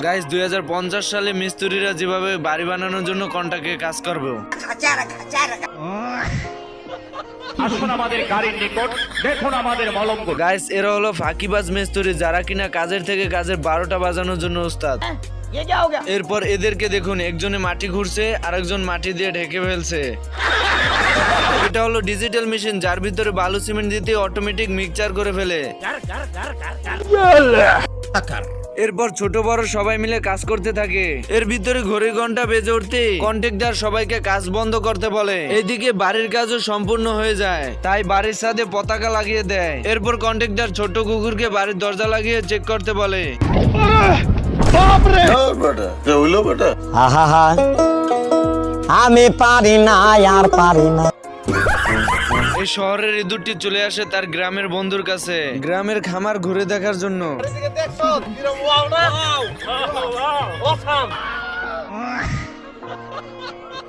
Guys 2050 সালে মিস্ত্রিরা যেভাবে বাড়ি বানানোর জন্য কন্ট্রাক্টে কাজ করবে, আসুন আমাদের গাড়ির নিকট, দেখুন আমাদের মলঙ্গ। গাইস এরা হলো ফাঁকিবাজ মিস্ত্রি, যারা কিনা কাজের থেকে কাজের 12টা বাজানোর জন্য উস্তাদ। এরপর এদেরকে দেখুন, একজনে মাটি ঘুরছে আর একজন মাটি দিয়ে ঢেকে ফেলছে। এটা হলো ডিজিটাল মেশিন, যার ভিতরে বালু সিমেন্ট দিতে অটোমেটিক মিক্সচার করে ফেলে। এরপর ছোট বড় সবাই মিলে কাজ করতে থাকে। এর ভিতরে ঘড়ির ঘন্টা বেজে উঠতে কন্ট্রাক্টর সবাইকে কাজ বন্ধ করতে বলে। এইদিকে বাড়ির কাজও সম্পূর্ণ হয়ে যায়, তাই বাড়ির ছাদে পতাকা লাগিয়ে দেয়। এরপর কন্ট্রাক্টর ছোট কুকুরকে বাড়ির দরজা লাগিয়ে চেক করতে বলে। আমি পারি না, আর পারি না। এই শহরের ইঁদুরটি চলে আসে তার গ্রামের বন্ধুর কাছে, গ্রামের খামার ঘুরে দেখার জন্য।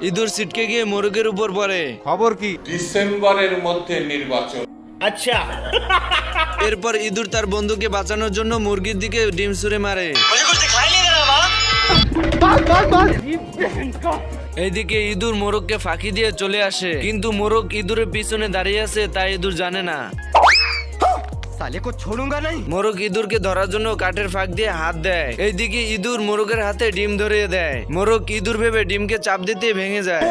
ইঁদুর ছিটকে গিয়ে মোরগের উপর পড়ে। খবর কি? ডিসেম্বরের মধ্যে নির্বাচন। এরপর ইঁদুর তার বন্ধুকে বাঁচানোর জন্য মুরগির দিকে ডিম ছুঁড়ে মারে। এইদিকে ইঁদুর মোরগকে ফাঁকি দিয়ে চলে আসে, কিন্তু মোরগ ইঁদুরের পিছনে দাঁড়িয়ে আছে, তাই ইঁদুর জানে না। মোরগ ইঁদুরকে ধরার জন্য কাঠের ফাঁক দিয়ে হাত দেয়। এইদিকে ইঁদুর মোরগের হাতে ডিম ধরিয়ে দেয়। মোরগ ইঁদুর ভেবে ডিমকে চাপ দিতে ভেঙে যায়।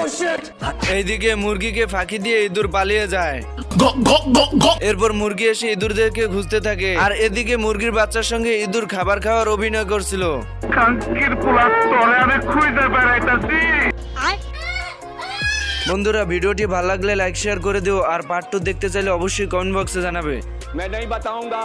এইদিকে মুরগিকে ফাঁকি দিয়ে ইঁদুর পালিয়ে যায়। এরপর মুরগি এসে ইঁদুরদেরকে খুঁজতে থাকে, আর এদিকে মুরগির বাচ্চার সঙ্গে ইঁদুর খাবার খাওয়ার অভিনয় করছিল। বন্ধুরা, ভিডিওটি ভালো লাগলে লাইক শেয়ার করে দিও, আর পার্ট 2 দেখতে চাইলে অবশ্যই কমেন্ট বক্সে জানাবে। मैं नहीं बताऊंगा।